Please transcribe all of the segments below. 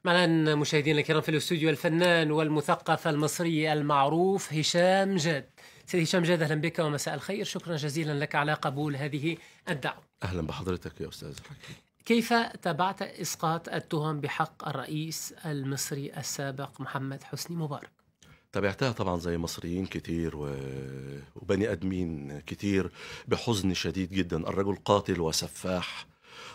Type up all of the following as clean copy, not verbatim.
معنا مشاهدينا الكرام في الاستوديو الفنان والمثقف المصري المعروف هشام جاد. سيد هشام جاد، أهلا بك ومساء الخير. شكرا جزيلا لك على قبول هذه الدعوة. أهلا بحضرتك يا أستاذ حكيم. كيف تابعت إسقاط التهم بحق الرئيس المصري السابق محمد حسني مبارك؟ تابعتها طبعا زي مصريين كتير وبني أدمين كتير بحزن شديد جدا. الرجل قاتل وسفاح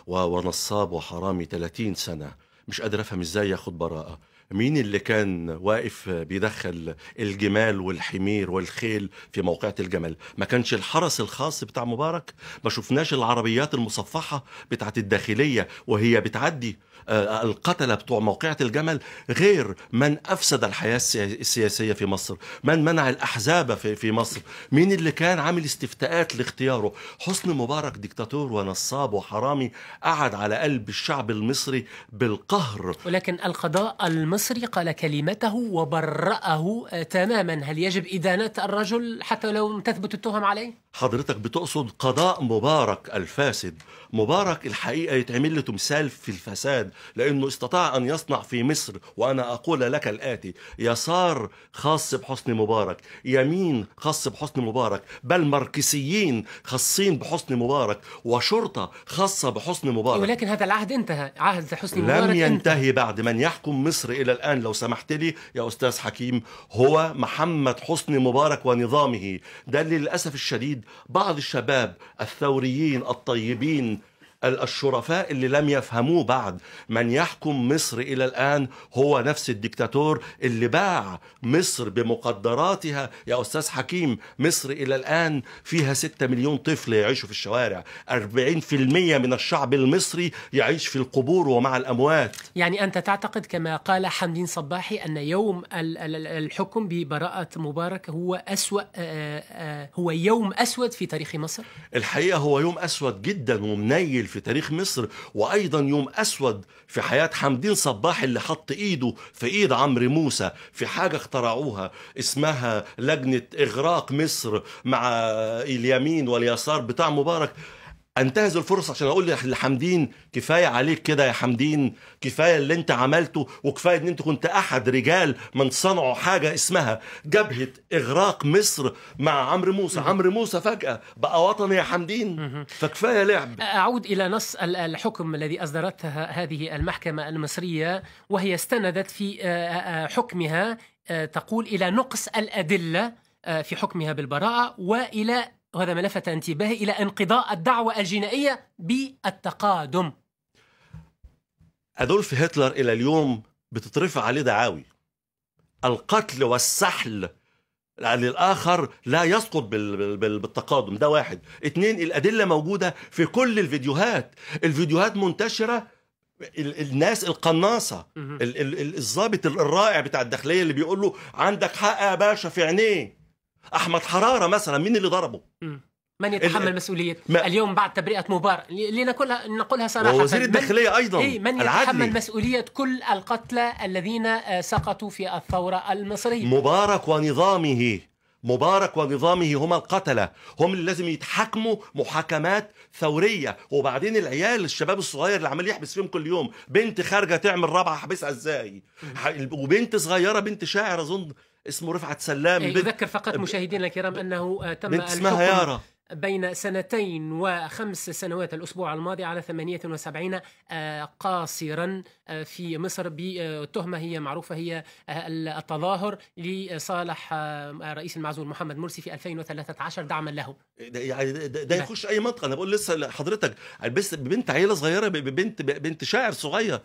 ونصاب وحرامي 30 سنة، مش قادر أفهم إزاي ياخد براءة. مين اللي كان واقف بيدخل الجمال والحمير والخيل في موقعة الجمل؟ ما كانش الحرس الخاص بتاع مبارك؟ ما شفناش العربيات المصفحة بتاعت الداخلية وهي بتعدي القتلة بتوع موقعة الجمل؟ غير من أفسد الحياة السياسية في مصر، من منع الأحزاب في مصر، مين اللي كان عامل استفتاءات لاختياره؟ حسني مبارك ديكتاتور ونصاب وحرامي، قعد على قلب الشعب المصري بالقهر. ولكن القضاء المصري قال كلمته وبرأه تماما. هل يجب إدانة الرجل حتى لو تثبت التهم عليه؟ حضرتك بتقصد قضاء مبارك الفاسد؟ مبارك الحقيقة يتعمل له تمثال في الفساد، لأنه استطاع أن يصنع في مصر، وأنا أقول لك الآتي: يسار خاص بحسني مبارك، يمين خاص بحسني مبارك، بل ماركسيين خاصين بحسني مبارك، وشرطة خاصة بحسني مبارك. ولكن هذا العهد انتهى، عهد حسني مبارك لم ينتهي بعد. من يحكم مصر إلى الآن لو سمحت لي يا أستاذ حكيم هو محمد حسني مبارك ونظامه. ده للأسف الشديد بعض الشباب الثوريين الطيبين الشرفاء اللي لم يفهموه بعد. من يحكم مصر إلى الآن هو نفس الدكتاتور اللي باع مصر بمقدراتها يا أستاذ حكيم. مصر إلى الآن فيها 6 مليون طفل يعيشوا في الشوارع، 40% من الشعب المصري يعيش في القبور ومع الأموات. يعني أنت تعتقد كما قال حمدين صباحي أن يوم الحكم ببراءة مبارك هو يوم أسود في تاريخ مصر؟ الحقيقة هو يوم أسود جدا ومنيل في تاريخ مصر، وأيضا يوم أسود في حياة حمدين صباح اللي حط إيده في إيد عمرو موسى في حاجة اخترعوها اسمها لجنة إغراق مصر مع اليمين واليسار بتاع مبارك. انتهز الفرصة عشان اقول لحمدين: كفاية عليك كده يا حمدين، كفاية اللي انت عملته، وكفاية ان انت كنت احد رجال من صنعوا حاجة اسمها جبهة اغراق مصر مع عمرو موسى. عمرو موسى فجأة بقى وطني يا حمدين، فكفاية لعب. اعود الى نص الحكم الذي اصدرته هذه المحكمة المصرية، وهي استندت في حكمها تقول الى نقص الادلة في حكمها بالبراءة، والى، وهذا ما لفت انتباهي، إلى انقضاء الدعوة الجنائية بالتقادم. أدولف هتلر إلى اليوم بتترفع عليه دعاوي القتل والسحل للآخر، لا يسقط بالتقادم. ده واحد. 2، الأدلة موجودة في كل الفيديوهات منتشرة. الناس القناصة، الضابط الرائع بتاع الداخلية اللي بيقول له: عندك حق يا باشا، في عينيه. أحمد حرارة مثلا، مين اللي ضربه؟ من يتحمل مسؤولية اليوم بعد تبرئة مبارك؟ نقولها صراحة، ووزير الداخلية أيضا من يتحمل مسؤولية كل القتلى الذين سقطوا في الثورة المصرية؟ مبارك ونظامه هم القتلة، هم اللي لازم يتحكموا محاكمات ثورية. وبعدين العيال الشباب الصغير اللي عمال يحبس فيهم كل يوم، بنت خارجة تعمل رابعة حبسها ازاي؟ وبنت صغيرة، بنت شاعر أظن اسمه رفعت سلام. يذكر فقط مشاهدينا الكرام أنه تم اسمها يارا بين 2 و5 سنوات الأسبوع الماضي على 78 قاصرا في مصر بتهمة هي معروفة، هي التظاهر لصالح رئيس المعزول محمد مرسي في 2013 دعما له. ده يخش أي منطقة. أنا بقول لسه حضرتك بس بنت عيلة صغيرة، بنت شاعر صغير،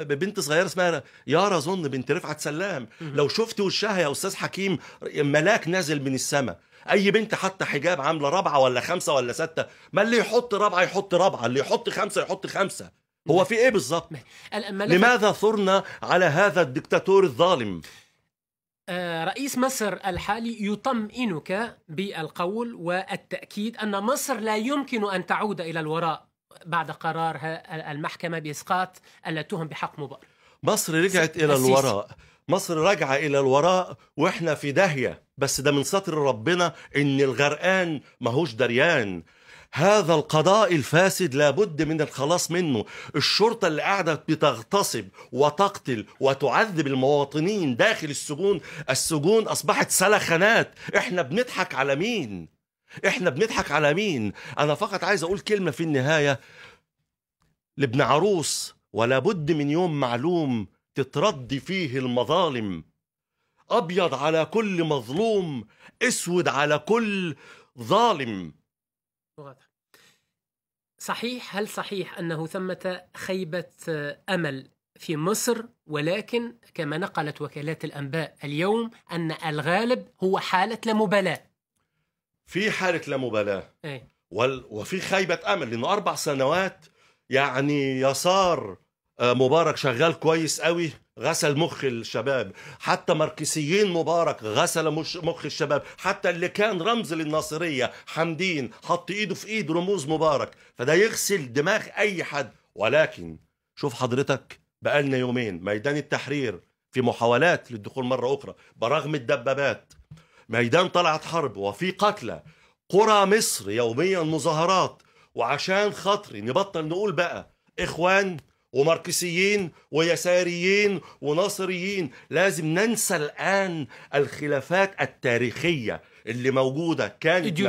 بنت صغيرة اسمها يارا ظن بنت رفعت سلام. لو شفت وشها يا أستاذ حكيم ملاك نازل من السماء. اي بنت حتى حجاب عامله 4 ولا 5 ولا 6، ما اللي يحط 4 يحط 4، اللي يحط 5 يحط 5. هو في ايه بالظبط؟ لماذا ثرنا على هذا الدكتاتور الظالم؟ رئيس مصر الحالي يطمئنك بالقول والتأكيد أن مصر لا يمكن أن تعود إلى الوراء بعد قرار المحكمة بإسقاط التهم بحق مبارك. مصر رجعت إلى الوراء، مصر راجعة إلى الوراء وإحنا في داهية. بس ده من ستر ربنا إن الغرقان ماهوش دريان. هذا القضاء الفاسد لابد من الخلاص منه. الشرطة اللي قاعدة بتغتصب وتقتل وتعذب المواطنين داخل السجون أصبحت سلخانات. احنا بنضحك على مين؟ احنا بنضحك على مين؟ أنا فقط عايز أقول كلمة في النهاية لابن عروس: ولا بد من يوم معلوم تترد فيه المظالم، أبيض على كل مظلوم، أسود على كل ظالم. واضح. صحيح، هل صحيح أنه ثمة خيبة أمل في مصر، ولكن كما نقلت وكالات الأنباء اليوم أن الغالب هو حالة لا مبالاة؟ في حالة لا مبالاة وفي خيبة أمل، لأنه 4 سنوات يعني يسار مبارك شغال كويس قوي، غسل مخ الشباب، حتى ماركسيين مبارك غسل مخ الشباب، حتى اللي كان رمز للناصرية حمدين حط ايده في ايد رموز مبارك، فده يغسل دماغ اي حد. ولكن شوف حضرتك، بقالنا يومين ميدان التحرير في محاولات للدخول مرة اخرى برغم الدبابات، ميدان طلعت حرب وفي قتلى، قرى مصر يوميا مظاهرات. وعشان خاطري نبطل نقول بقى إخوان وماركسيين ويساريين وناصريين، لازم ننسى الآن الخلافات التاريخية اللي موجودة، كانت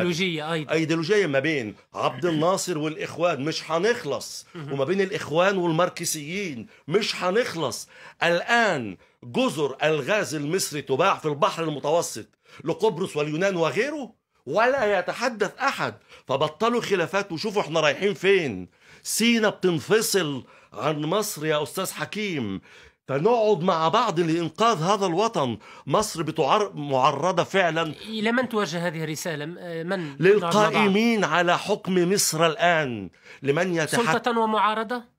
ايديولوجية ما بين عبد الناصر والإخوان، مش هنخلص، وما بين الإخوان والماركسيين مش هنخلص. الآن جزر الغاز المصري تباع في البحر المتوسط لقبرص واليونان وغيره، ولا يتحدث أحد. فبطلوا خلافات وشوفوا احنا رايحين فين. سينا بتنفصل عن مصر يا أستاذ حكيم، فنقعد مع بعض لإنقاذ هذا الوطن. مصر معرضة فعلا. إلى من توجه هذه الرسالة؟ من؟ للقائمين على حكم مصر الآن، لمن يتحدث. سلطة ومعارضة؟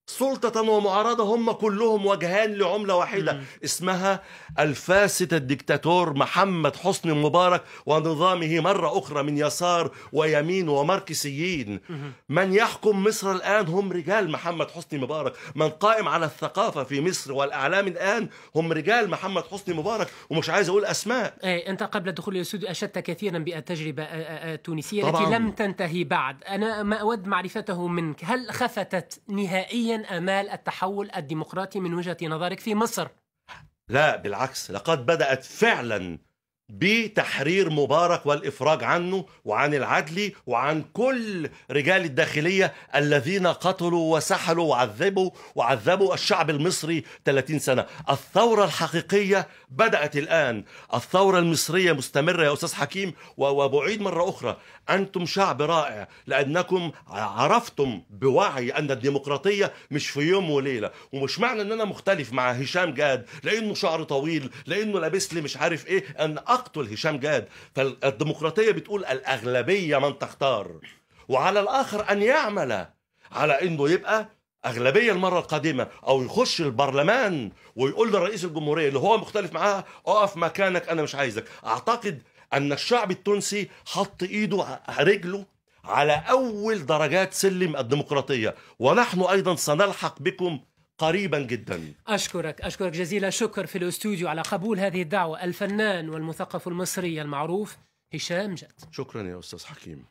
سلطة ومعارضة هم كلهم وجهان لعملة واحدة اسمها الفاسد الدكتاتور محمد حسني مبارك ونظامه مرة أخرى من يسار ويمين وماركسيين. من يحكم مصر الآن هم رجال محمد حسني مبارك، من قائم على الثقافة في مصر والأعلام الآن هم رجال محمد حسني مبارك، ومش عايز أقول أسماء. أنت قبل الدخول للاستوديو أشدت كثيرا بالتجربة التونسية التي لم تنتهي بعد. أنا ما أود معرفته منك، هل خفتت نهائيا آمال التحول الديمقراطي من وجهة نظرك في مصر؟ لا بالعكس، لقد بدأت فعلا بتحرير مبارك والإفراج عنه وعن العدل وعن كل رجال الداخلية الذين قتلوا وسحلوا وعذبوا الشعب المصري 30 سنة. الثورة الحقيقية بدأت الآن، الثورة المصرية مستمرة يا أستاذ حكيم. وبعيد مرة أخرى، أنتم شعب رائع لأنكم عرفتم بوعي أن الديمقراطية مش في يوم وليلة. ومش معنى أن أنا مختلف مع هشام جاد لأنه شعر طويل، لأنه لابس لي مش عارف إيه، أن أقتل هشام جاد. فالديمقراطية بتقول الأغلبية من تختار، وعلى الآخر أن يعمل على أنه يبقى أغلبية المرة القادمة، أو يخش البرلمان ويقول لرئيس الجمهورية اللي هو مختلف معاها أقف مكانك أنا مش عايزك. أعتقد أن الشعب التونسي حط إيده رجله على أول درجات سلم الديمقراطية، ونحن أيضا سنلحق بكم قريبا جدا. أشكرك جزيل الشكر في الاستوديو على قبول هذه الدعوة، الفنان والمثقف المصري المعروف هشام جاد. شكرا يا أستاذ حكيم.